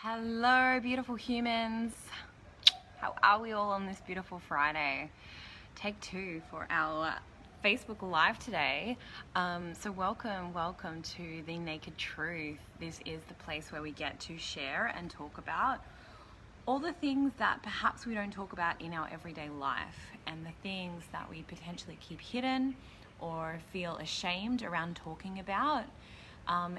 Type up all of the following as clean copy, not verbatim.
Hello, beautiful humans. How are we all on this beautiful Friday? Take two for our Facebook Live today. So welcome to The Naked Truth. This is the place where we get to share and talk about all the things that perhaps we don't talk about in our everyday life, and the things that we potentially keep hidden or feel ashamed around talking about.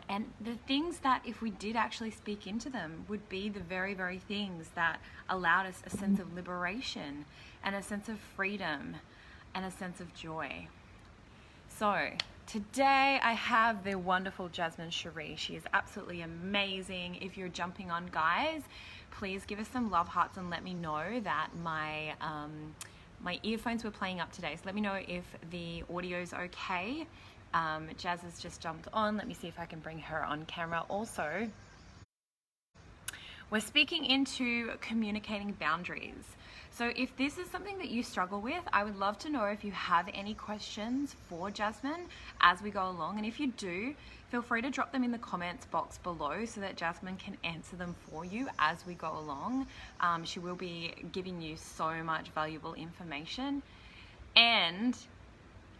And the things that, if we did actually speak into them, would be the very, very things that allowed us a sense of liberation and a sense of freedom and a sense of joy. So today I have the wonderful Jasmine Cheriê. She is absolutely amazing. If you're jumping on, guys, please give us some love hearts and let me know that my earphones were playing up today. So let me know if the audio's okay. Jazz has just jumped on. Let me see if I can bring her on camera also. We're speaking into communicating boundaries. So if this is something that you struggle with, I would love to know if you have any questions for Jasmine as we go along. And if you do, feel free to drop them in the comments box below so that Jasmine can answer them for you as we go along. She will be giving you so much valuable information, and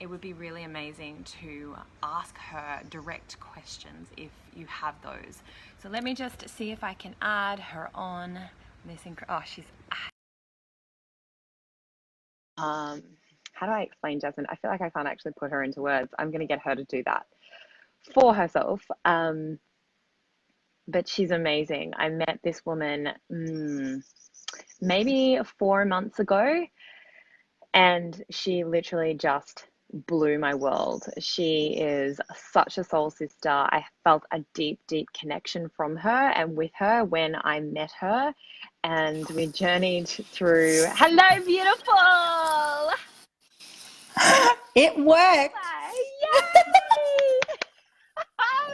it would be really amazing to ask her direct questions if you have those. So let me just see if I can add her on this. She's. How do I explain Jasmine? I feel like I can't actually put her into words. I'm going to get her to do that for herself. But she's amazing. I met this woman maybe 4 months ago, and she literally just blew my world. She is such a soul sister. I felt a deep connection from her and with her when I met her, and we journeyed through. Hello, beautiful. It worked. Yay!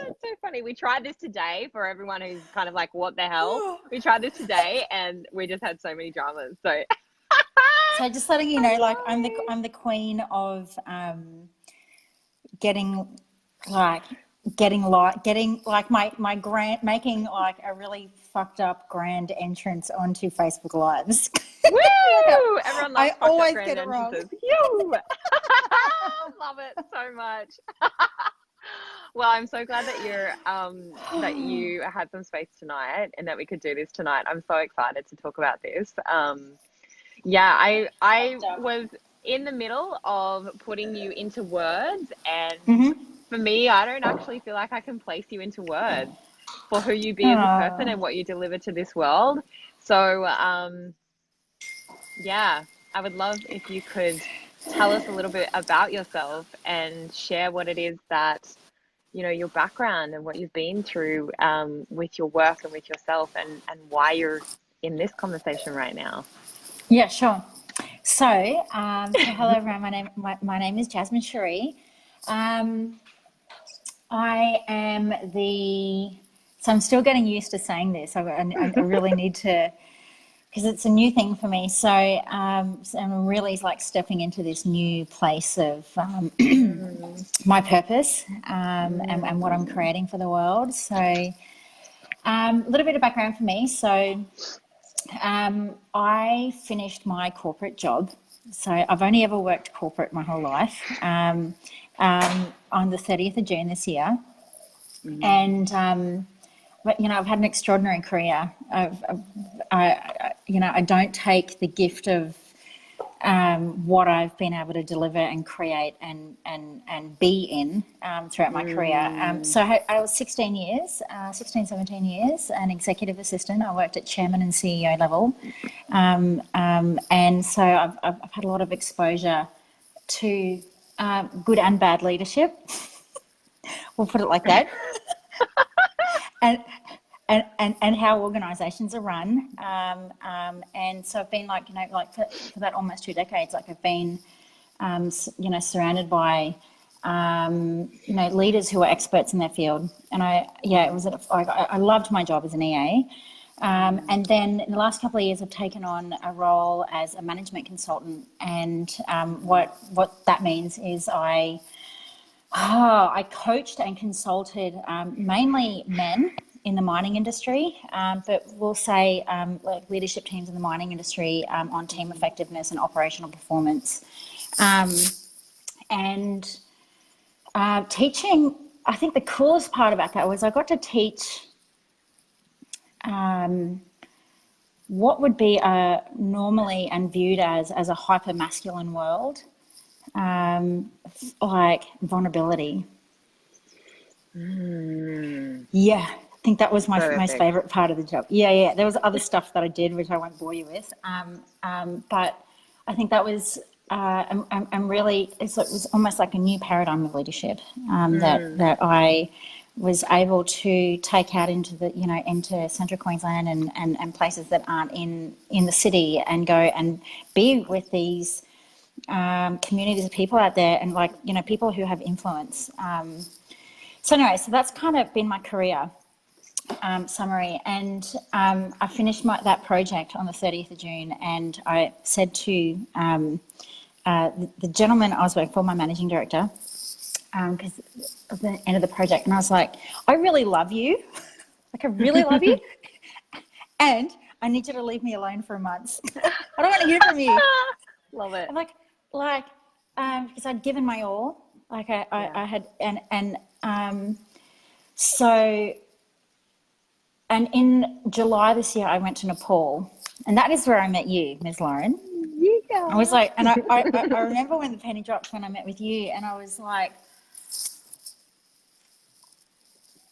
It's so funny. We tried this today for everyone who's kind of like, what the hell? We tried this today and we just had so many dramas. So just letting you know, like I'm the queen of getting like my grand, making like a really fucked up grand entrance onto Facebook Lives. Woo! Everyone loves I always grand get it wrong. Love it so much. Well, I'm so glad that that you had some space tonight and that we could do this tonight. I'm so excited to talk about this. I was in the middle of putting you into words, and for me, I don't actually feel like I can place you into words for who you be as a person and what you deliver to this world. So, I would love if you could tell us a little bit about yourself and share what it is that, your background and what you've been through with your work and with yourself, and why you're in this conversation right now. Yeah, sure. So hello everyone. My name is Jasmine Cheriê. I am so I'm still getting used to saying this. I really need to, because it's a new thing for me. So, so I'm really like stepping into this new place of my purpose and what I'm creating for the world. So, a little bit of background for me. So, I finished my corporate job. So I've only ever worked corporate my whole life. On the 30th of June this year, and but I've had an extraordinary career. I don't take the gift of what I've been able to deliver and create and be in throughout my career. So I was 16, 17 years, an executive assistant. I worked at chairman and CEO level. And so I've had a lot of exposure to good and bad leadership. We'll put it like that. And how organisations are run, and so I've been for that almost 2 decades, I've been, surrounded by, leaders who are experts in their field, and I loved my job as an EA, and then in the last couple of years I've taken on a role as a management consultant, and what that means is I coached and consulted mainly men in the mining industry, but we'll say like leadership teams in the mining industry on team effectiveness and operational performance. And teaching, I think the coolest part about that was I got to teach what would be normally and viewed as a hyper masculine world, like vulnerability. Yeah, I think that was my most favorite part of the job. Yeah. There was other stuff that I did, which I won't bore you with. But I think that was, I'm really, it was almost like a new paradigm of leadership that I was able to take out into the, into central Queensland and places that aren't in the city, and go and be with these communities of people out there, and like, people who have influence. So anyway, so that's kind of been my career summary. And I finished that project on the 30th of June, and I said to the gentleman I was working for, my managing director, because at the end of the project, and I was like, I really love you. Like, I really love you. And I need you to leave me alone for a month. I don't want to hear from you. Love it. Like, because I'd given my all. Like I had, so, and in July this year, I went to Nepal, and that is where I met you, Ms. Lauren. Yeah. I was like, and I remember when the penny dropped when I met with you, and I was like,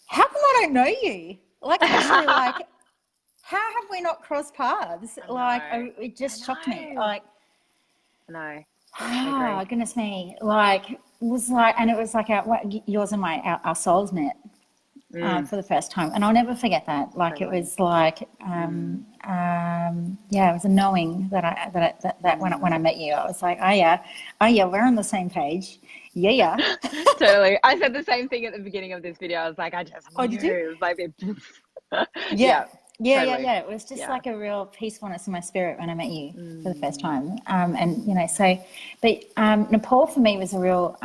how come I don't know you? Like, actually, like, how have we not crossed paths? Like, it just shocked me. Like, no. oh, goodness me. Like, it was like, and it was like yours and our souls met for the first time. And I'll never forget that. Like, it was like, it was a knowing that when I met you, I was like, oh yeah, we're on the same page. Yeah. Totally. I said the same thing at the beginning of this video. I was like, I just knew. Did you? It was like, Yeah. Totally. Yeah. It was just like a real peacefulness in my spirit when I met you for the first time. So, but Nepal for me was a real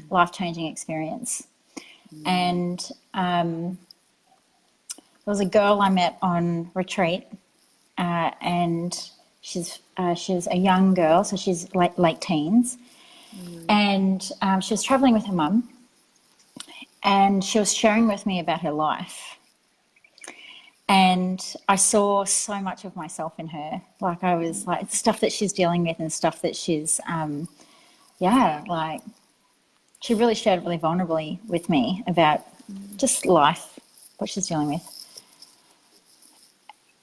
life-changing experience. And there was a girl I met on retreat, and she's a young girl, so she's late teens, and she was traveling with her mum, and she was sharing with me about her life. And I saw so much of myself in her. Like, I was like, stuff that she's dealing with and stuff that she's, like, she really shared really vulnerably with me about just life, what she's dealing with.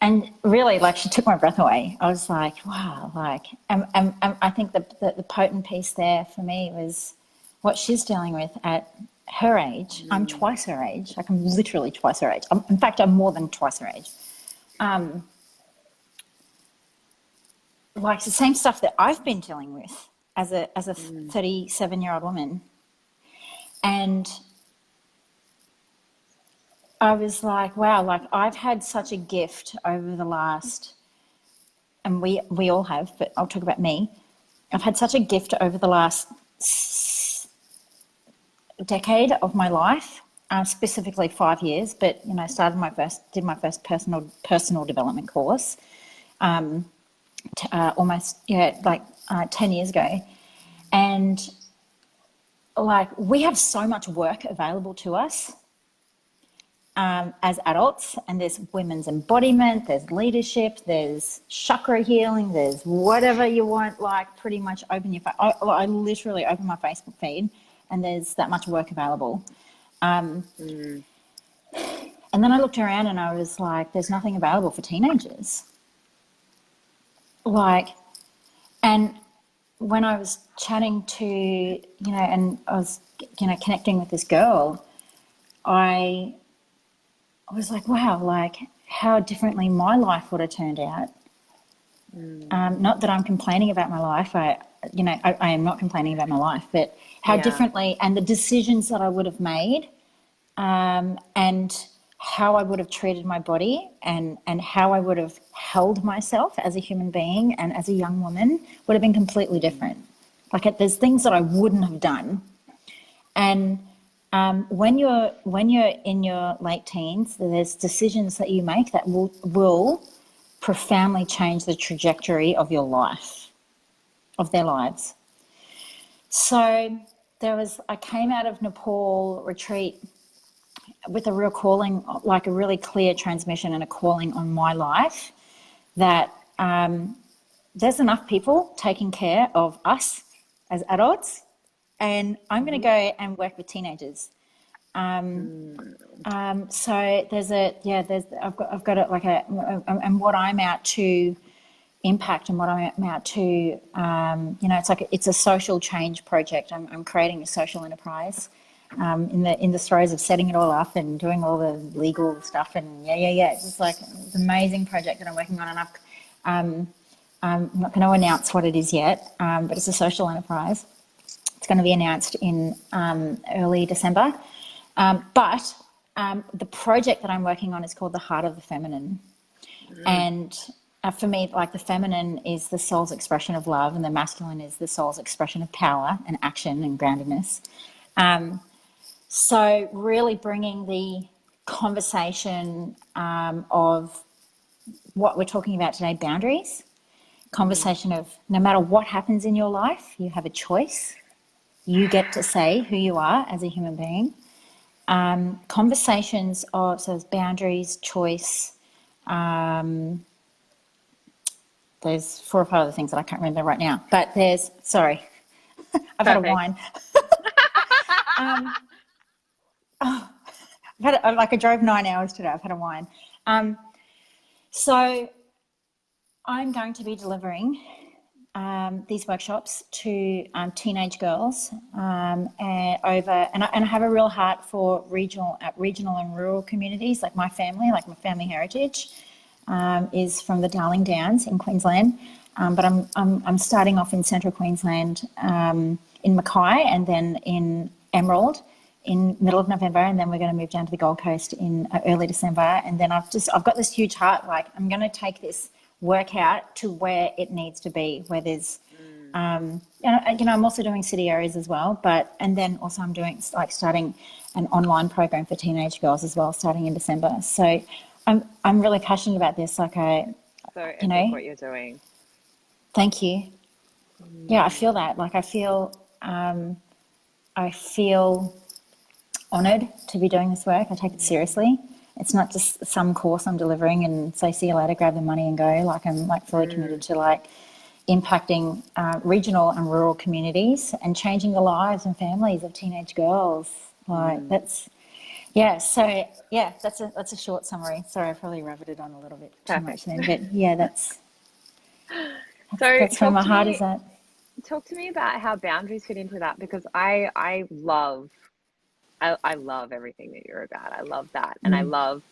And really, like, she took my breath away. I was like, wow, like, I think the potent piece there for me was what she's dealing with at her age. I'm twice her age. Like, I'm literally twice her age. In fact, I'm more than twice her age. Like, it's the same stuff that I've been dealing with as a 37-year-old woman. And I was like, wow, like, I've had such a gift over the last, and we all have, but I'll talk about me. I've had such a gift over the last decade of my life, specifically 5 years, but did my first personal development course almost 10 years ago. And like, we have so much work available to us as adults, and there's women's embodiment, there's leadership, there's chakra healing, there's whatever you want. Like, pretty much open your I literally open my Facebook feed and there's that much work available. And then I looked around and I was like, there's nothing available for teenagers. Like, and when I was chatting to, and I was, connecting with this girl, I was like, wow, like, how differently my life would have turned out. Not that I'm complaining about my life. I am not complaining about my life, but how differently, and the decisions that I would have made, and how I would have treated my body, and how I would have held myself as a human being and as a young woman would have been completely different. Like, there's things that I wouldn't have done. And When you're in your late teens, there's decisions that you make that will profoundly change the trajectory of your life, of their lives. So I came out of Nepal retreat with a real calling, like a really clear transmission and a calling on my life that there's enough people taking care of us as adults, and I'm going to go and work with teenagers. So I've got it like and what I'm out to impact and what I'm out to, it's a social change project. I'm creating a social enterprise, in the throes of setting it all up and doing all the legal stuff, and it's just like it's an amazing project that I'm working on, and I'm not going to announce what it is yet, but it's a social enterprise. It's going to be announced in early December. But the project that I'm working on is called The Heart of the Feminine. And for me, like, the feminine is the soul's expression of love, and the masculine is the soul's expression of power and action and groundedness. So really bringing the conversation of what we're talking about today, boundaries, conversation of no matter what happens in your life, you have a choice. You get to say who you are as a human being. Conversations of, so there's boundaries, choice. There's 4 or 5 other things that I can't remember right now. But sorry, I've had a wine. I drove 9 hours today. I've had a wine. So I'm going to be delivering these workshops to teenage girls, and I have a real heart for regional and rural communities. Like my family heritage is from the Darling Downs in Queensland, but I'm starting off in Central Queensland, in Mackay, and then in Emerald in middle of November, and then we're going to move down to the Gold Coast in early December. And then I've got this huge heart, like I'm going to take this workout to where it needs to be, where there's I'm also doing city areas as well, and then also I'm doing starting an online program for teenage girls as well, starting in December. So I'm really passionate about this. So epic what you're doing. Thank you. Yeah, I feel that. Like I feel honoured to be doing this work. I take it seriously. It's not just some course I'm delivering and say, see you later, grab the money and go. Like I'm fully committed to impacting regional and rural communities and changing the lives and families of teenage girls. That's a short summary. Sorry, I probably rabbited on a little bit too much then, but that's where my heart is at. Talk to me about how boundaries fit into that, because I love everything that you're about. I love that. And I love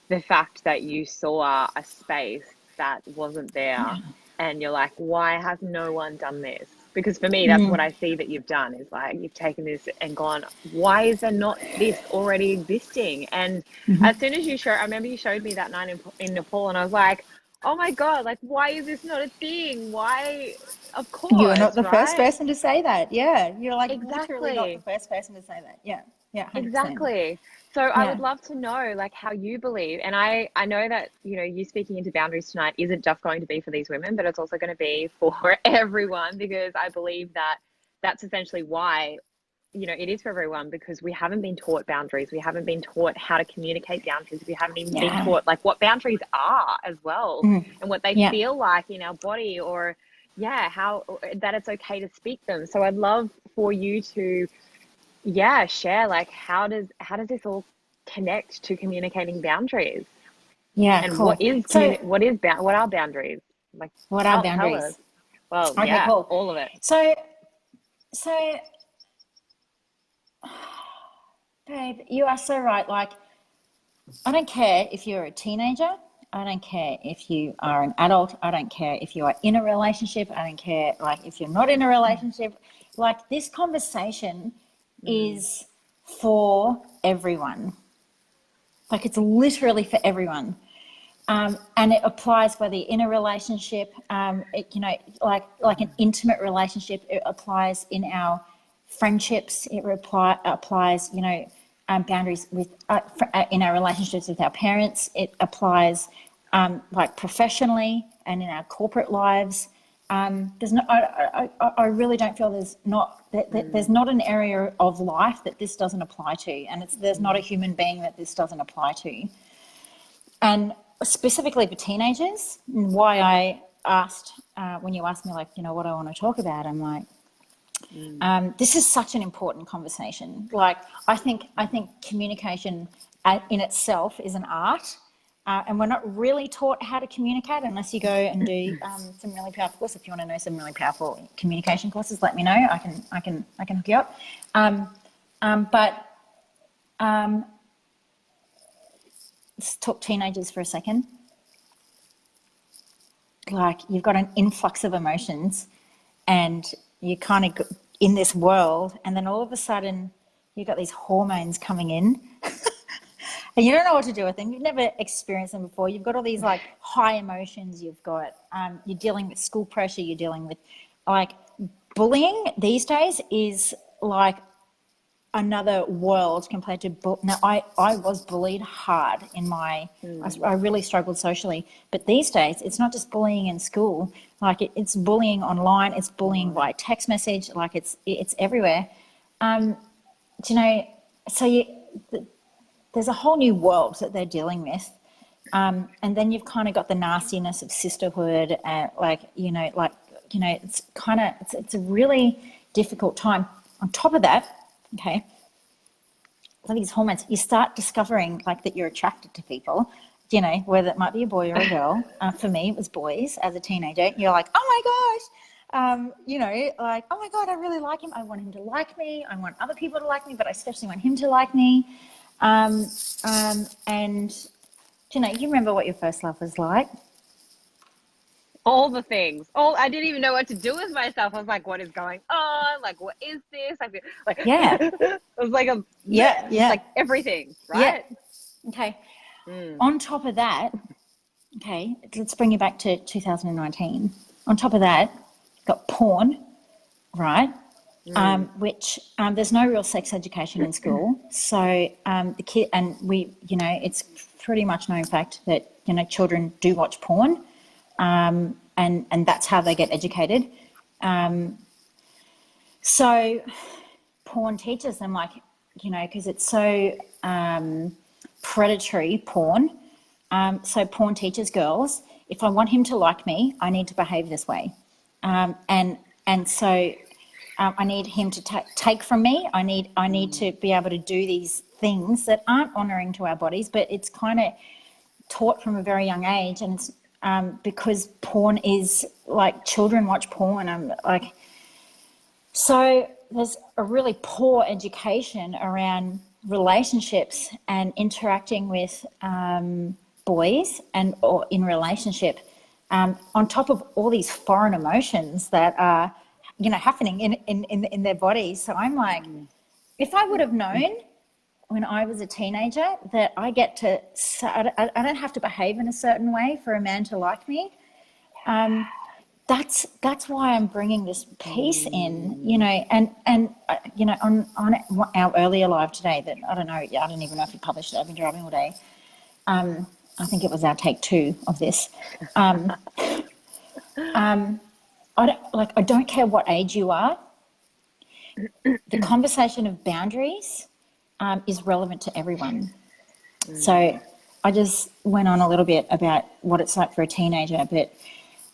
the fact that you saw a space that wasn't there, and you're like, why has no one done this? Because for me, that's what I see that you've done, is like you've taken this and gone, why is there not this already existing? And as soon as I remember you showed me that night in Nepal, and I was like, oh my God, like, why is this not a thing? Why? Of course, you're not the right? first person to say that. Yeah, you're like literally not Exactly. the first person to say that. Yeah, 100%. Exactly. So I would love to know, like, how you believe. And I know that, you speaking into boundaries tonight isn't just going to be for these women, but it's also going to be for everyone, because I believe that that's essentially why, it is for everyone, because we haven't been taught boundaries. We haven't been taught how to communicate boundaries. We haven't even been taught like what boundaries are as well, and what they feel like in our body, or how that it's okay to speak them. So I'd love for you to share, like, how does this all connect to communicating boundaries? And Cool. what are boundaries? Like, what are tell boundaries? us. Well, Okay, cool. all of it. So babe, you are so right. Like, I don't care if you're a teenager. I don't care if you are an adult. I don't care if you are in a relationship. I don't care, like, if you're not in a relationship. Like, this conversation is for everyone. Like, it's literally for everyone. And it applies whether you're in a relationship, like an intimate relationship. It applies in our friendships. It applies, boundaries with in our relationships with our parents. It applies like professionally and in our corporate lives. There's no, I really don't feel there's not an area of life that this doesn't apply to, and there's not a human being that this doesn't apply to. And specifically for teenagers, why I asked when you asked me what I want to talk about, I'm like, this is such an important conversation. Like I think communication in itself is an art. And we're not really taught how to communicate unless you go and do some really powerful courses. If you want to know some really powerful communication courses, let me know. I can hook you up. Let's talk teenagers for a second. Like you've got an influx of emotions, and you kind of in this world, and then all of a sudden you've got these hormones coming in. And you don't know what to do with them. You've never experienced them before. You've got all these like high emotions. You've got, you're dealing with school pressure. You're dealing with like bullying these days is like another world compared to, now I was bullied hard in my, I really struggled socially. But these days it's not just bullying in school. Like it's bullying online. It's bullying by text message. Like it's everywhere. So there's a whole new world that they're dealing with. And then you've kind of got the nastiness of sisterhood and it's a really difficult time. On top of that, okay, all these hormones, you start discovering like that you're attracted to people, whether it might be a boy or a girl. For me, it was boys as a teenager. You're like, oh my gosh, like, oh my God, I really like him. I want him to like me. I want other people to like me, but I especially want him to like me. And you remember what your first love was like? All the things. I didn't even know what to do with myself. I was like, what is going on? Like, what is this? Yeah. It was like like everything, right? Yeah. Okay. On top of that, okay, let's bring you back to 2019. On top of that, you've got porn, right? Which there's no real sex education in school. So the kid, and it's pretty much known fact that, children do watch porn, and that's how they get educated. So porn teaches them because it's so predatory porn. So porn teaches girls, if I want him to like me, I need to behave this way. So I need him to take from me. I need to be able to do these things that aren't honouring to our bodies, but it's kind of taught from a very young age. And it's because porn is like, children watch porn. So there's a really poor education around relationships and interacting with boys or in relationship, on top of all these foreign emotions that are happening in their bodies. So I'm like, if I would have known when I was a teenager that I don't have to behave in a certain way for a man to like me, that's why I'm bringing this piece in, on our earlier live today that I don't even know if you published it. I've been driving all day. I think it was our take 2 of this. I don't care what age you are. The conversation of boundaries is relevant to everyone. So I just went on a little bit about what it's like for a teenager, but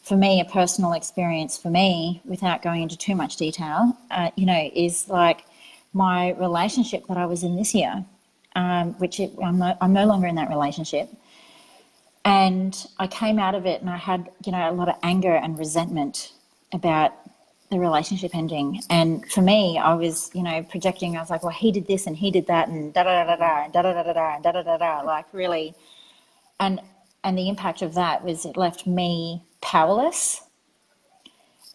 for me, a personal experience for me, without going into too much detail, is like my relationship that I was in this year, I'm no longer in that relationship. And I came out of it and I had, a lot of anger and resentment about the relationship ending. And for me, I was, projecting. I was like, well, he did this and he did that and da-da-da-da-da, da-da-da-da-da, and da-da-da-da-da, like really. And the impact of that was it left me powerless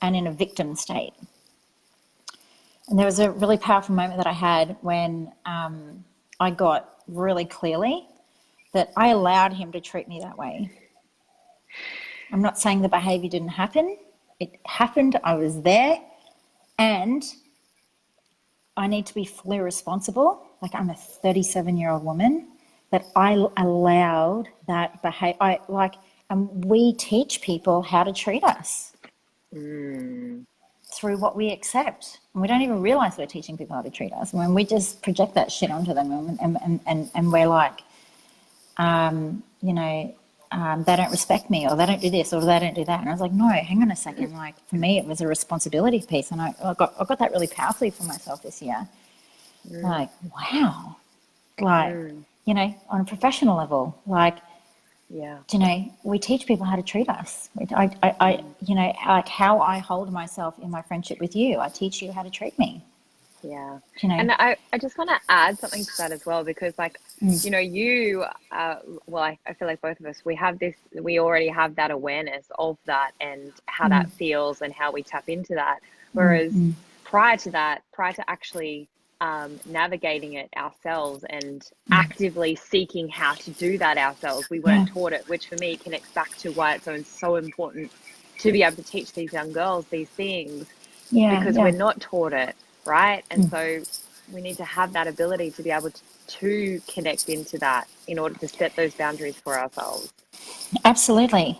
and in a victim state. And there was a really powerful moment that I had when I got really clearly that I allowed him to treat me that way. I'm not saying the behaviour didn't happen. It happened. I was there. And I need to be fully responsible. Like I'm a 37-year-old woman, that I allowed that behavior. And we teach people how to treat us through what we accept. And we don't even realize we're teaching people how to treat us when we just project that shit onto them, and we're like, they don't respect me, or they don't do this, or they don't do that. And I was like, no, hang on a second. Like for me, it was a responsibility piece, and I got that really powerfully for myself this year. Like, wow, like on a professional level, like. Yeah. We teach people how to treat us. Like how I hold myself in my friendship with you. I teach you how to treat me. Yeah. And I just want to add something to that as well, because you, I feel like both of us, we already have that awareness of that and how that feels and how we tap into that. Whereas prior to actually navigating it ourselves and actively seeking how to do that ourselves, we weren't taught it, which for me connects back to why it's so important to be able to teach these young girls these things, because we're not taught it, right? And so we need to have that ability to be able to connect into that in order to set those boundaries for ourselves. Absolutely.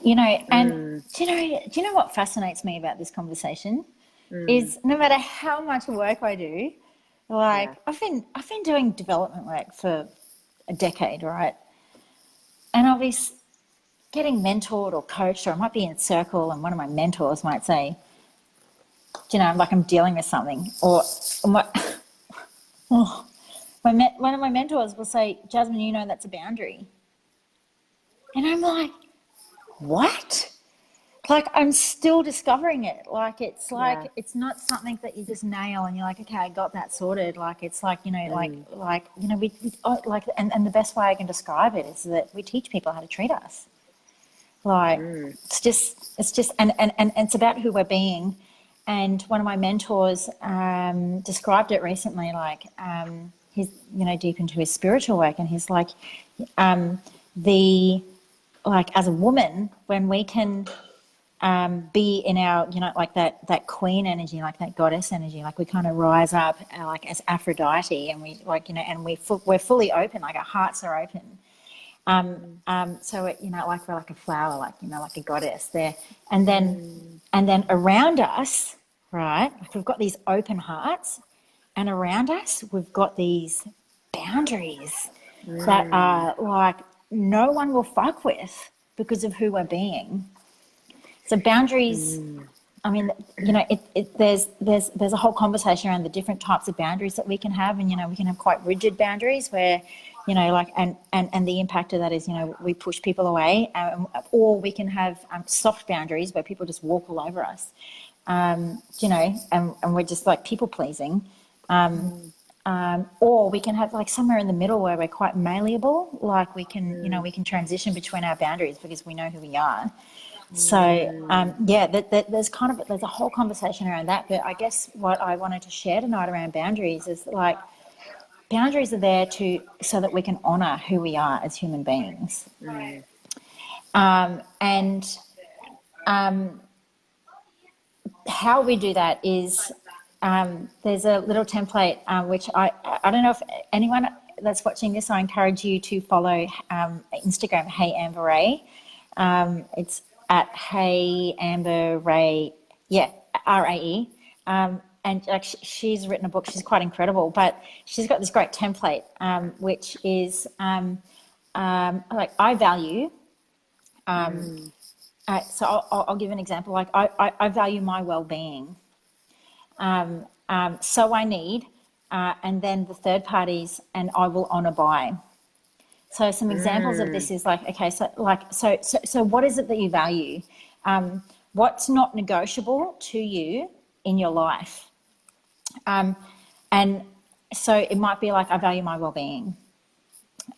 And do you know what fascinates me about this conversation is no matter how much work I do, like I've been doing development work for a decade, right? And I'll be getting mentored or coached, or I might be in a circle and one of my mentors might say, like I'm dealing with something, or one of my mentors will say, Jasmine, that's a boundary. And I'm like, what? Like I'm still discovering it. Like it's not something that you just nail and you're like, okay, I got that sorted. Like it's like, and the best way I can describe it is that we teach people how to treat us. Like it's just and it's about who we're being. And one of my mentors described it recently, like he's deep into his spiritual work, and he's like as a woman, when we can be in our, like that queen energy, like that goddess energy, like we kind of rise up like as Aphrodite, and we we're fully open, like our hearts are open. So it, like we're like a flower, like like a goddess there, and then around us, right? Like we've got these open hearts, and around us we've got these boundaries that are like no one will fuck with because of who we're being. So boundaries, I mean, there's a whole conversation around the different types of boundaries that we can have, and we can have quite rigid boundaries where, and the impact of that is, we push people away, or we can have soft boundaries where people just walk all over us, and we're just like people pleasing, or we can have like somewhere in the middle where we're quite malleable, like we can, we can transition between our boundaries because we know who we are. So, there's a whole conversation around that. But I guess what I wanted to share tonight around boundaries is like boundaries are there so that we can honour who we are as human beings. And how we do that is there's a little template which I don't know if anyone that's watching this, I encourage you to follow Instagram, Hey Amber Ray. It's at Hey Amber Ray, RAE. And like she's written a book. She's quite incredible, but she's got this great template, which is like I value. So I'll give an example. Like I value my well-being. So I need, and then the third parties, and I will honour by. So some examples of this is like, okay, so what is it that you value? What's not negotiable to you in your life? And so it might be like, I value my well-being.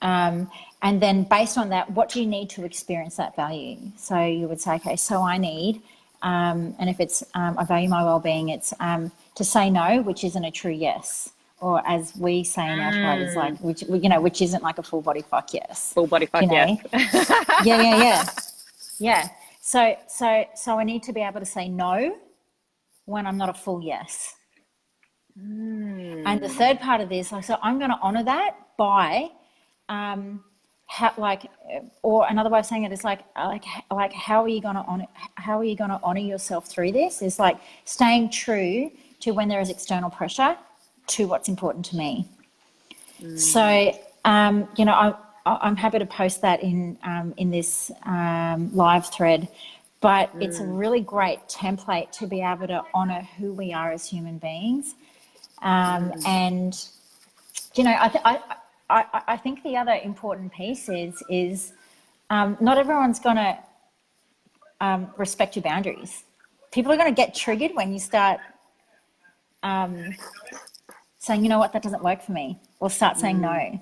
And then based on that, what do you need to experience that value? So you would say, okay, so I need, and if it's, I value my well-being, it's to say no, which isn't a true yes. Or as we say in our tribe, it's like, which isn't like a full body fuck yes. Full body fuck yes. Yeah. So I need to be able to say no when I'm not a full yes. And the third part of this, like, so I'm going to honor that by, or another way of saying it is how are you going to honor? How are you going to honor yourself through this? Is like staying true to when there is external pressure to what's important to me. So, you know, I'm happy to post that in this live thread, but it's a really great template to be able to honor who we are as human beings. And, you know, I think the other important piece is not everyone's going to respect your boundaries. People are going to get triggered when you start saying, you know what, that doesn't work for me, or start saying no.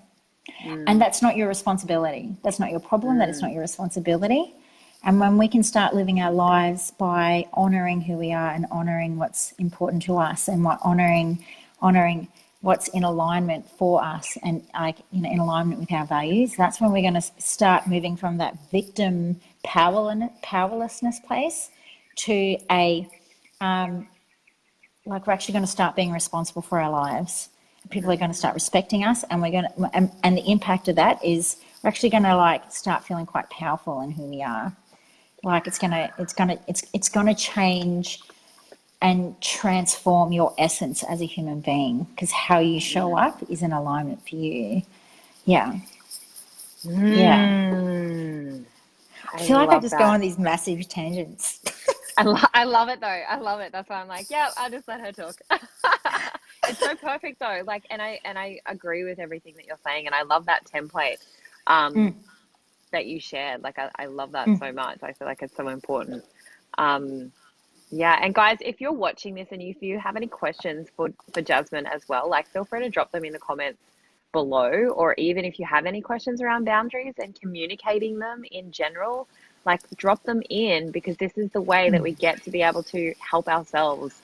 And that's not your responsibility. That's not your problem. That is not your responsibility. And when we can start living our lives by honouring who we are and honouring what's important to us, and honouring what's in alignment for us, and like, you know, in alignment with our values, that's when we're going to start moving from that victim powerlessness place to a like, we're actually going to start being responsible for our lives. People are going to start respecting us, and we're going to, and the impact of that is we're actually going to like start feeling quite powerful in who we are. Like it's going to change and transform your essence as a human being, because how you show up is in alignment for you. Yeah. Yeah. I feel like I just go on these massive tangents. I love it though. I love it. That's why I'm like, yeah, I'll just let her talk. It's so perfect though. Like, and I agree with everything that you're saying, and I love that template that you shared. Like, I love that so much. I feel like it's so important. Yeah, and guys, if you're watching this and if you have any questions for Jasmine as well, like, feel free to drop them in the comments below, or even if you have any questions around boundaries and communicating them in general, like, drop them in, because this is the way that we get to be able to help ourselves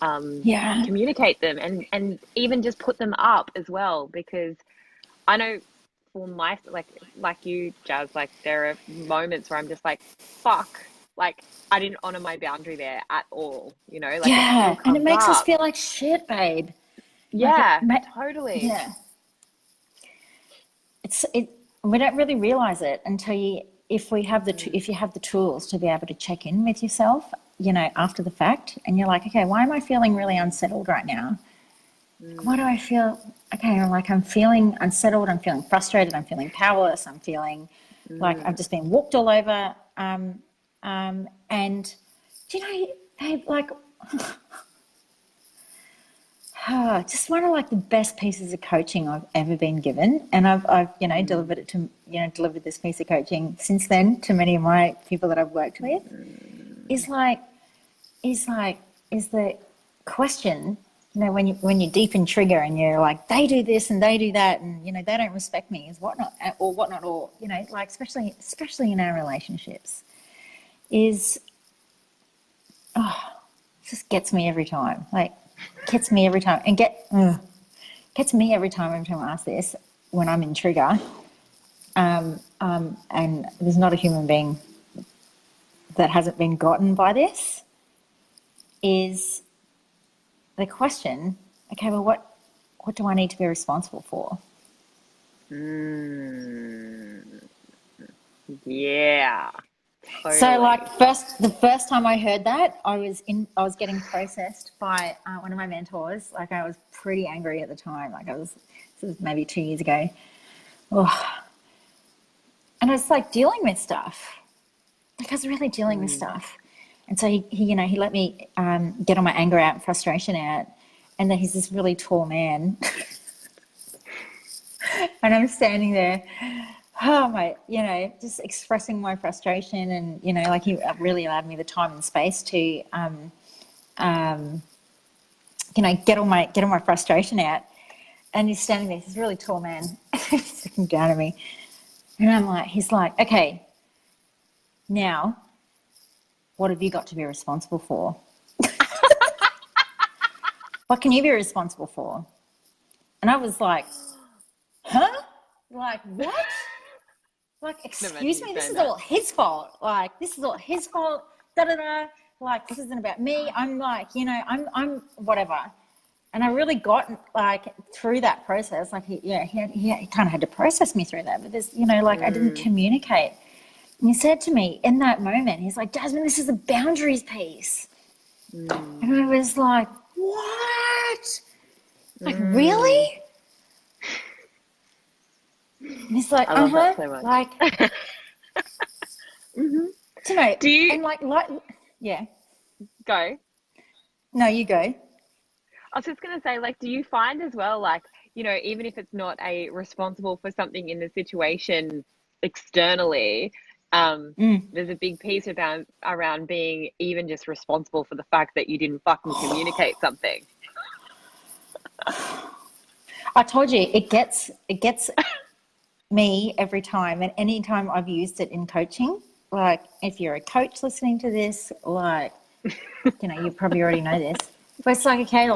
communicate them, and even just put them up as well, because I know for my, like you, Jazz, like, there are moments where I'm just like, fuck, like, I didn't honor my boundary there at all, you know, like, it still comes and it makes us up. feel like shit, babe. Yeah, like totally. Yeah. We don't really realize it until if you have the tools to be able to check in with yourself, you know, after the fact, and you're like, okay, why am I feeling really unsettled right now? Why do I feel? Okay, I'm feeling unsettled. I'm feeling frustrated. I'm feeling powerless. I'm feeling like I've just been walked all over. And do you know, babe, like, just one of like the best pieces of coaching I've ever been given, and I've you know delivered this piece of coaching since then to many of my people that I've worked with. Is the question, you know, when you're deep in trigger and you're like, they do this and they do that, and, you know, they don't respect me, is whatnot, or, you know, like, especially in our relationships, is, just gets me every time. Like, gets me every time, and gets me every time I ask this when I'm in trigger. And there's not a human being that hasn't been gotten by this. Is the question, okay, well, what do I need to be responsible for? Yeah. Totally. So, like, the first time I heard that, I was getting processed by one of my mentors. Like, I was pretty angry at the time. Like, this was maybe 2 years ago. Oh. And I was like dealing with stuff. Like, I was really dealing with stuff. And so he you know, he let me get all my anger out and frustration out. And then he's this really tall man. And I'm standing there, you know, just expressing my frustration. And, you know, like, he really allowed me the time and space to, you know, get all my frustration out. And he's standing there, this really tall man, he's looking down at me. And he's like, okay, now, what have you got to be responsible for? What can you be responsible for? And I was like, huh? Like, what? Like, excuse me, this is all his fault. Like, this is all his fault. Da da da. Like, this isn't about me. I'm like, you know, I'm whatever. And I really got like through that process. Like he kind of had to process me through that. But there's, like I didn't communicate. And he said to me in that moment, he's like, Jasmine, this is a boundaries piece. And I was like, what? Like, really? And he's like, I love that so much. Like, Do you and like, yeah. go? No, you go. I was just going to say, like, do you find as well, like, even if it's not a responsible for something in the situation externally, there's a big piece around being even just responsible for the fact that you didn't fucking communicate something. I told you, it gets me every time, and anytime I've used it in coaching. Like, if you're a coach listening to this, like, you probably already know this. But it's like, okay,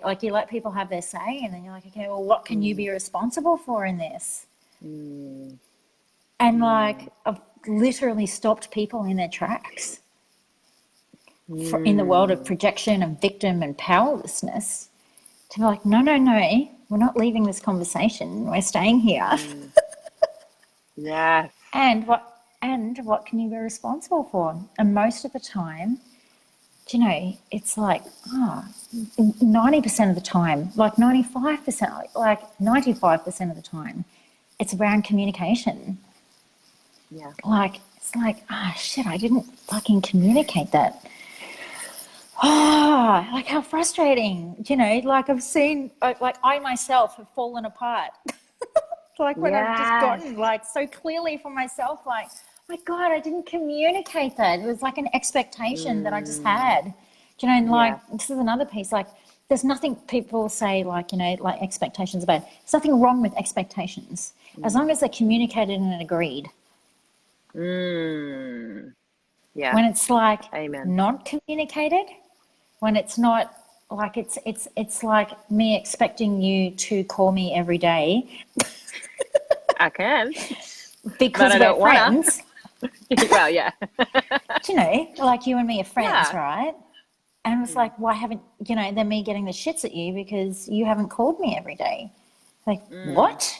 like you let people have their say, and then you're like, okay, well, what can you be responsible for in this? And like, I've literally stopped people in their tracks in the world of projection and victim and powerlessness to be like, no, we're not leaving this conversation. We're staying here. Yes. And what can you be responsible for? And most of the time, it's like, 90% of the time, like 95%, like 95% of the time, it's around communication. Yeah. Like, it's like, shit, I didn't fucking communicate that. Like how frustrating, like I've seen, like I myself have fallen apart. Like when I've just gotten like so clearly for myself, like, my God, I didn't communicate that. It was like an expectation that I just had. And like, this is another piece, like there's nothing people say like, like expectations are bad. There's nothing wrong with expectations as long as they're communicated and agreed. Yeah. When it's like Amen. not communicated, when it's not like it's like me expecting you to call me every day. I can. Because we're friends. Well, yeah. Like you and me are friends, right? And it's like, why haven't, then me getting the shits at you because you haven't called me every day. Like, what?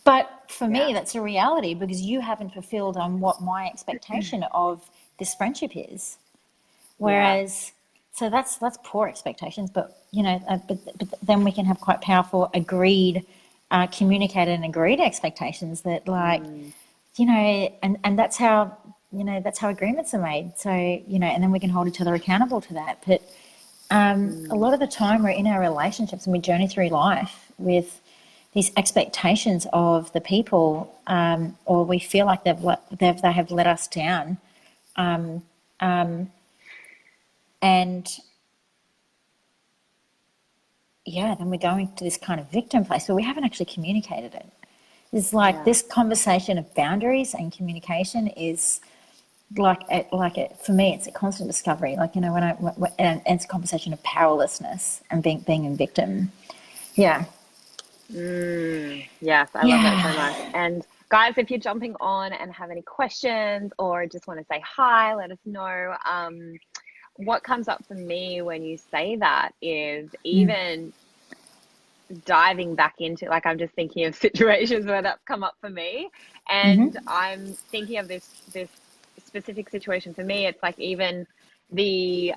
But for me, that's a reality because you haven't fulfilled on what my expectation of this friendship is. Whereas, so that's poor expectations, but, but then we can have quite powerful agreed, communicated and agreed expectations that like, and that's how, that's how agreements are made. So, and then we can hold each other accountable to that. But a lot of the time we're in our relationships and we journey through life with these expectations of the people, or we feel like they have let us down. And then we're going to this kind of victim place, but we haven't actually communicated it. It's like this conversation of boundaries and communication is for me, it's a constant discovery. Like, and it's a conversation of powerlessness and being a victim. Yeah. Yes, I love that so much. And guys, if you're jumping on and have any questions or just want to say hi, let us know. What comes up for me when you say that is even diving back into, like, I'm just thinking of situations where that's come up for me, and I'm thinking of this specific situation for me. It's like even the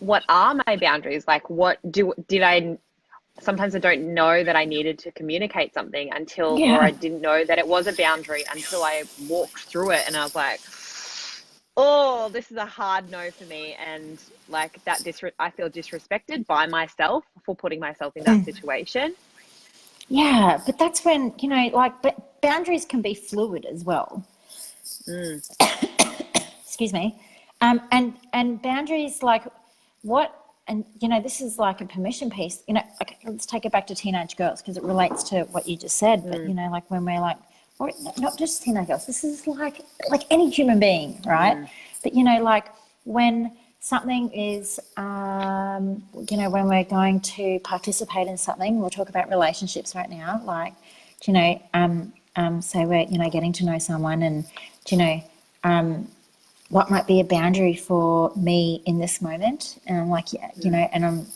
what are my boundaries? Like, sometimes I don't know that I needed to communicate something or I didn't know that it was a boundary until I walked through it and I was like, oh, this is a hard no for me. And like that, I feel disrespected by myself for putting myself in that situation. Yeah, but that's when, but boundaries can be fluid as well. Excuse me. And boundaries, like what, and this is like a permission piece, okay, let's take it back to teenage girls because it relates to what you just said. But, like when we're like, or not just teenage girls, this is like any human being, right? But, like when something is, when we're going to participate in something, we'll talk about relationships right now, like, say we're, getting to know someone and, what might be a boundary for me in this moment. And I'm like, and I'm,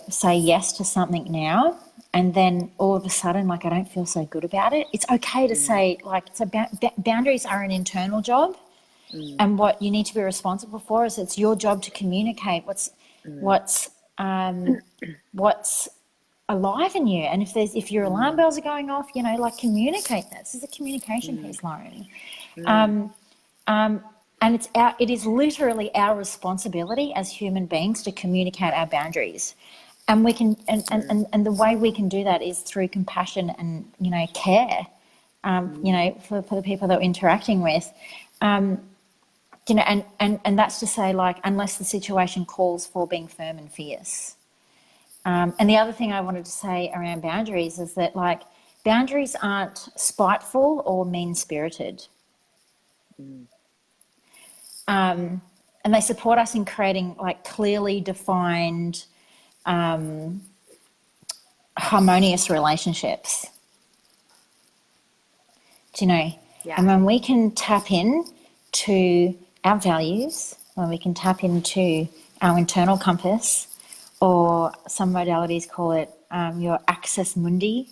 say yes to something now. And then all of a sudden, like, I don't feel so good about it. It's okay to say, like, boundaries are an internal job. And what you need to be responsible for is it's your job to communicate what's alive in you. And if your alarm bells are going off, like, communicate that. This is a communication piece, Lauren. And it is literally our responsibility as human beings to communicate our boundaries. And we can, and the way we can do that is through compassion and, care, for the people that we're interacting with. And that's to say, like, unless the situation calls for being firm and fierce. And the other thing I wanted to say around boundaries is that, like, boundaries aren't spiteful or mean-spirited. And they support us in creating, like, clearly defined, harmonious relationships. Yeah. And when we can tap in to our values, when we can tap into our internal compass, or some modalities call it your axis mundi,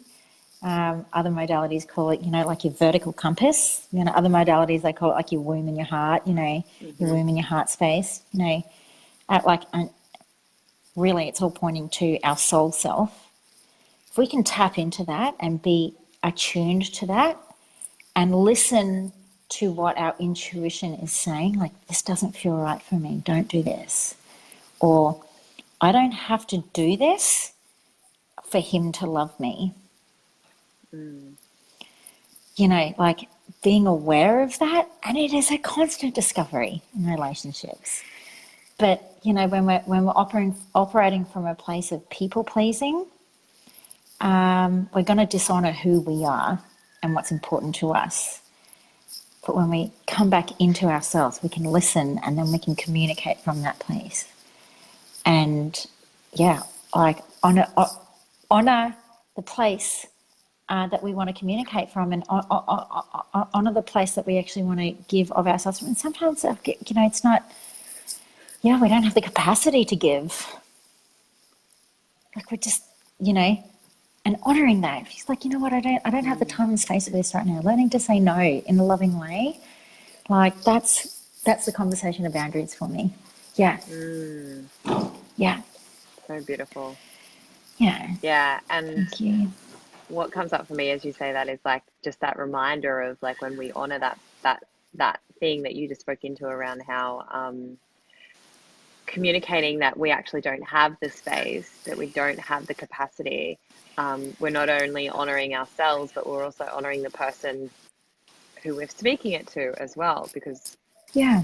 other modalities call it, like your vertical compass. Other modalities, they call it like your womb and your heart, your womb and your heart space, really it's all pointing to our soul self. If we can tap into that and be attuned to that and listen to what our intuition is saying, like, this doesn't feel right for me, don't do this. Or, I don't have to do this for him to love me. Like, being aware of that, and it is a constant discovery in relationships. But, when we're operating from a place of people pleasing, we're going to dishonor who we are and what's important to us. But when we come back into ourselves, we can listen, and then we can communicate from that place. And like, honor the place that we want to communicate from, and honor the place that we actually want to give of ourselves. And sometimes, it's not, we don't have the capacity to give. Like, we're just, and honoring that. He's like, what, I don't have the time and space for this right now. Learning to say no in a loving way. Like, that's the conversation of boundaries for me. Yeah. Yeah. So beautiful. Yeah. Yeah. And thank you. What comes up for me as you say that is, like, just that reminder of, like, when we honor that thing that you just spoke into around how communicating that we actually don't have the space, that we don't have the capacity. We're not only honoring ourselves, but we're also honoring the person who we're speaking it to as well, because Yeah.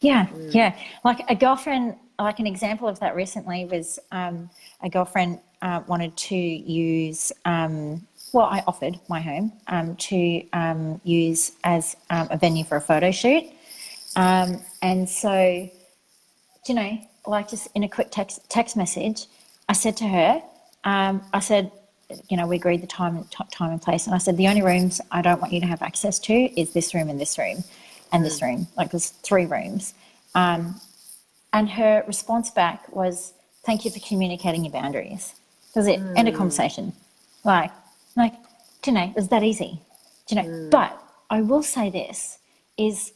Like, a girlfriend, like, an example of that recently was a girlfriend wanted to use, I offered my home to use as a venue for a photo shoot. And so, like, just in a quick text message, I said to her, we agreed the time and place. And I said, the only rooms I don't want you to have access to is this room and this room and this room. Like, there's 3 rooms. And her response back was, thank you for communicating your boundaries. That was it. End of conversation. Like, it was that easy. But I will say this, is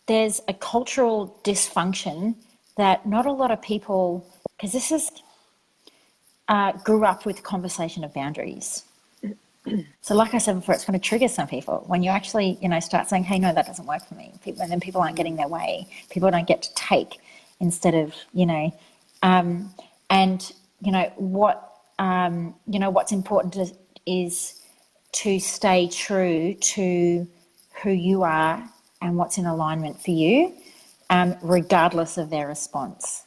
there's a cultural dysfunction that not a lot of people, because this is, grew up with conversation of boundaries. So, like I said before, it's going to trigger some people when you actually, start saying, hey, no, that doesn't work for me. And then people aren't getting their way. People don't get to take instead of, what's important is to stay true to who you are and what's in alignment for you, regardless of their response.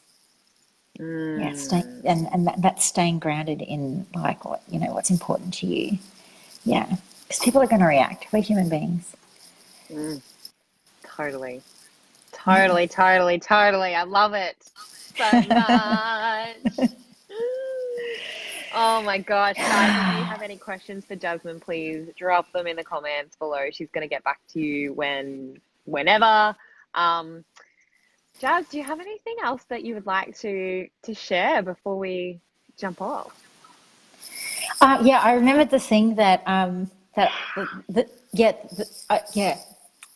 Yeah, that's staying grounded in, like, what, what's important to you. Yeah, because people are going to react. We're human beings. Totally. Totally, totally, totally. I love it so much. Oh my gosh, guys, if you have any questions for Jasmine, please drop them in the comments below. She's going to get back to you whenever. Jazz, do you have anything else that you would like to share before we jump off? Yeah, I remembered the thing that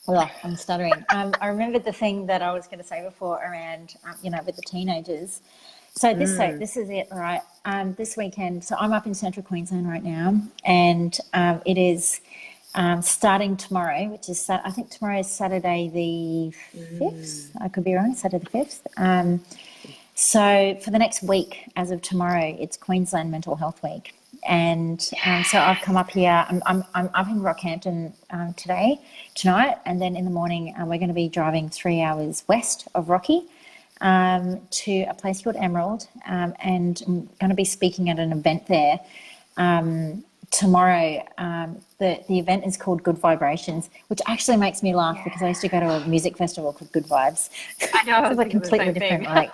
Well, I'm stuttering. I remembered the thing that I was going to say before around, with the teenagers. So this is it, right? This weekend, so I'm up in Central Queensland right now, and it is starting tomorrow, which is I think tomorrow is Saturday the 5th. I could be wrong. Saturday the 5th. So for the next week, as of tomorrow, it's Queensland Mental Health Week. And so I've come up here. I'm up in Rockhampton tonight, and then in the morning we're going to be driving 3 hours west of Rocky to a place called Emerald, and I'm going to be speaking at an event there tomorrow. The event is called Good Vibrations, which actually makes me laugh because I used to go to a music festival called Good Vibes. I know, it's like completely different, like.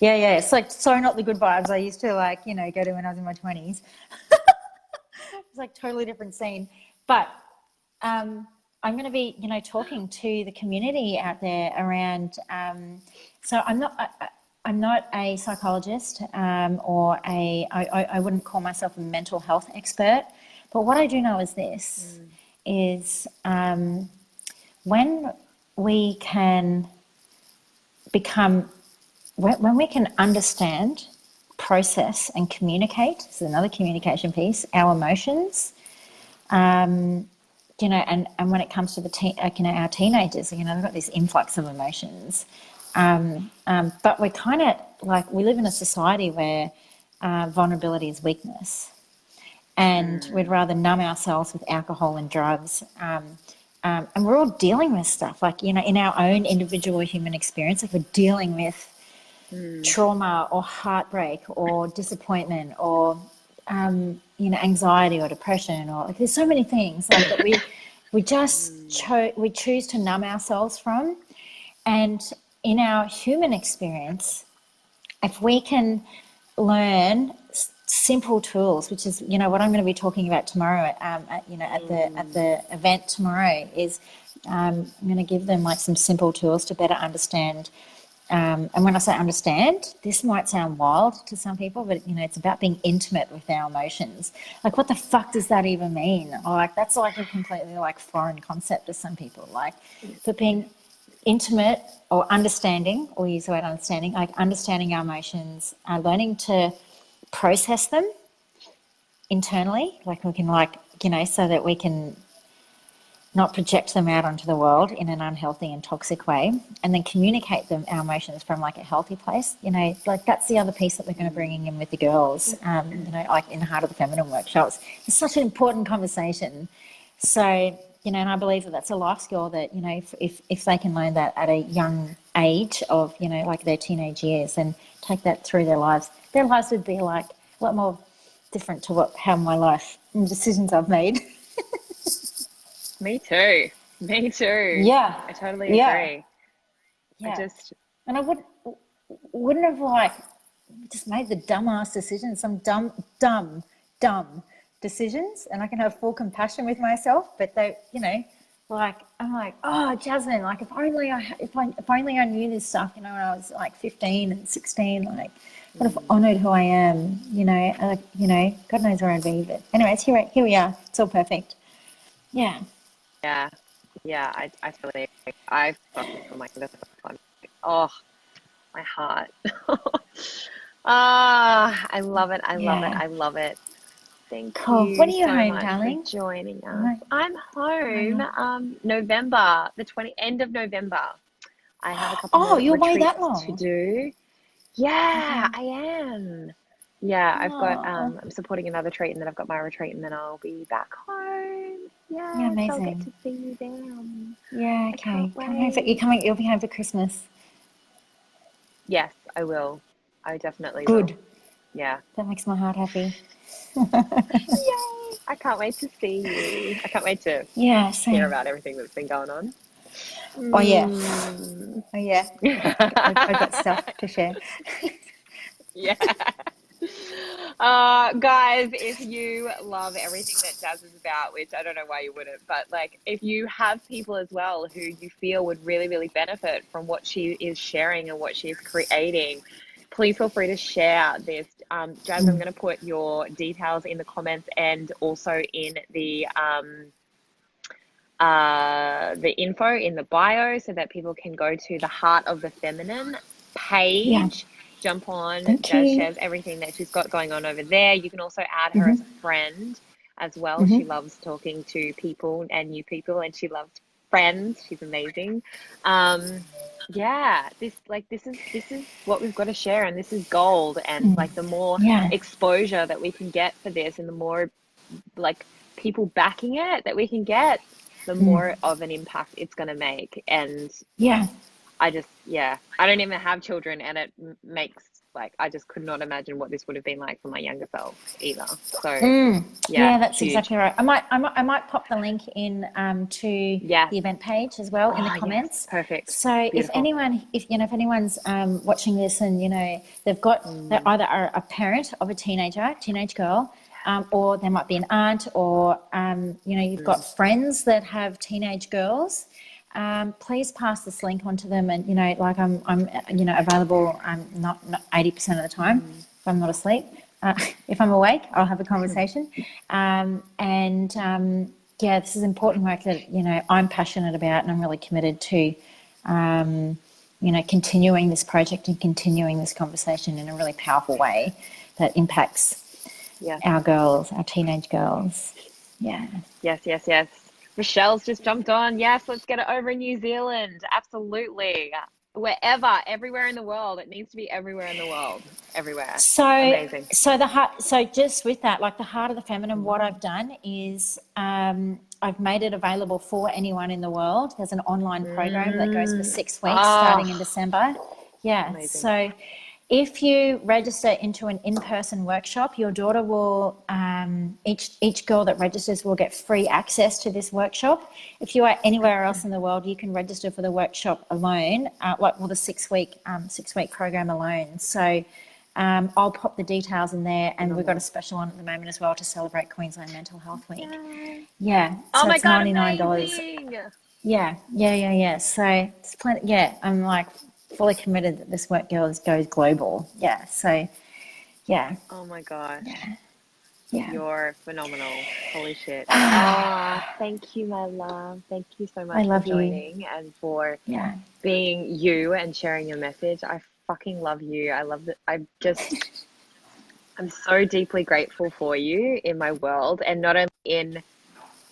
Yeah. It's like so not the good vibes I used to go to when I was in my 20s. It's like totally different scene. But I'm going to be, talking to the community out there around. So I'm not a psychologist or I wouldn't call myself a mental health expert. But what I do know is this, is when we can when we can understand, process and communicate, this is another communication piece, our emotions, and when it comes to our teenagers, they've got this influx of emotions. But we're kind of we live in a society where vulnerability is weakness, and we'd rather numb ourselves with alcohol and drugs. And we're all dealing with stuff in our own individual human experience. If we're dealing with trauma or heartbreak or disappointment or anxiety or depression, or there's so many things that we just we choose to numb ourselves from. And in our human experience, if we can learn simple tools, which is what I'm going to be talking about tomorrow at the event tomorrow, is I'm going to give them some simple tools to better understand. And when I say understand, this might sound wild to some people, but it's about being intimate with our emotions. What the fuck does that even mean? Or that's a completely foreign concept to some people. But being intimate or understanding, or use the word understanding, understanding our emotions, learning to process them internally, we can so that we can not project them out onto the world in an unhealthy and toxic way, and then communicate them, our emotions, from a healthy place. That's the other piece that we're going to bring in with the girls, in the Heart of the Feminine workshops. It's such an important conversation. So, and I believe that that's a life skill that, if they can learn that at a young age of, their teenage years, and take that through their lives would be a lot more different to how my life and decisions I've made. Me too. Yeah. I totally agree. Yeah. And I wouldn't have just made the dumbass decisions, some dumb decisions, and I can have full compassion with myself. But they, I'm oh, Jasmine, if only I knew this stuff, when I was 15 and 16, what if I honoured who I am, God knows where I'd be. But anyways, here we are. It's all perfect. Yeah. Yeah, I totally agree. I fucking feel this one. Oh, my heart. I love it. I love it. Thank you When are you so home, much darling? for joining us. I'm home November, end of November. I have a couple more you're away retreats that long to do. Yeah, I am. Yeah, I've got I'm supporting another retreat, and then I've got my retreat, and then I'll be back home. Yeah, amazing. So I'll get to see you then. Yeah, okay. You'll be home for Christmas. Yes, I will. I definitely Good. will. Yeah. That makes my heart happy. Yay! I can't wait to see you. I can't wait to hear about everything that's been going on. Oh yeah, Mm. oh yeah. I got stuff to share. Yeah. Guys, if you love everything that Jazz is about, which I don't know why you wouldn't, but like if you have people as well who you feel would really, really benefit from what she is sharing and what she is creating, please feel free to share this. Jazz, I'm going to put your details in the comments and also in the info in the bio so that people can go to the Heart of the Feminine Yeah, page, jump on. thank Jazz you. shares everything that she's got going on over there. You can also add her as a friend as well. She loves talking to people and new people, and she loves friends. She's amazing. Yeah, this is what we've got to share, and this is gold. And like the more Yeah, exposure that we can get for this, and the more like people backing it that we can get, the more of an impact it's going to make. And yeah. yeah, I don't even have children, and it makes like, I just could not imagine what this would have been like for my younger self either. So yeah, Yeah, that's huge. exactly right. I might pop the link in to Yes. the event page as well in the Oh, yes. comments. Perfect. So Beautiful. if anyone's watching this and they either are a parent of a teenage girl, or they might be an aunt, or you've got friends that have teenage girls. Please pass this link on to them, and like I'm available. Not 80% of the time if I'm not asleep. If I'm awake, I'll have a conversation. Yeah, this is important work that I'm passionate about, and I'm really committed to continuing this project and continuing this conversation in a really powerful way that impacts Yeah. our girls, our teenage girls. Yeah. Yes. Michelle's just jumped on. Yes, let's get it over in New Zealand. Absolutely. Wherever, everywhere in the world. It needs to be everywhere in the world. Everywhere. So, Amazing. so just with that, like the Heart of the Feminine, what I've done is I've made it available for anyone in the world. There's an online program that goes for 6 weeks starting in Oh, December. Yeah. amazing. So if you register into an in-person workshop, your daughter will, each girl that registers will get free access to this workshop. If you are anywhere else in the world, you can register for the workshop alone, the 6 week program alone. So I'll pop the details in there, and we've got a special on at the moment as well to celebrate Queensland Mental Health Week. Yeah, Oh so my it's God, $99. amazing. Yeah. So it's plenty. Yeah, I'm like fully committed that this work goes global. Yeah. So yeah, Oh my gosh. yeah. You're phenomenal. Holy shit. Ah, thank you, my love. Thank you so I much for love you. joining and for Yeah. being you and sharing your message. I fucking love you. I love that. I'm so deeply grateful for you in my world, and not only in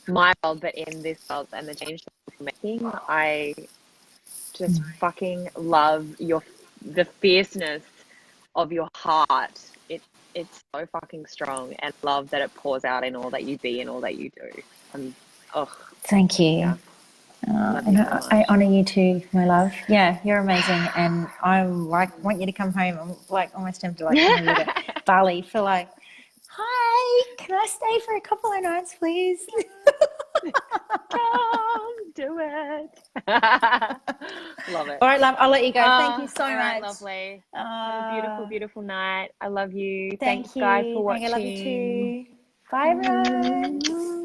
my world, but in this world and the change that you're making. I just fucking love the fierceness of your heart. It's so fucking strong, and love that it pours out in all that you be and all that you do. Oh Thank you. yeah, love you And so I much. honor you too, my love. Yeah, you're amazing, and I like want you to come home. I'm like almost tempted to like come with you to Bali for like, hi, can I stay for a couple of nights, please? Come do it. Love it. All right, love. I'll let you go. Thank you so All right, much. lovely. Have a beautiful, beautiful night. I love you. Thanks, Thank guys, you. for Thank you. I love you watching. too. Bye, everyone.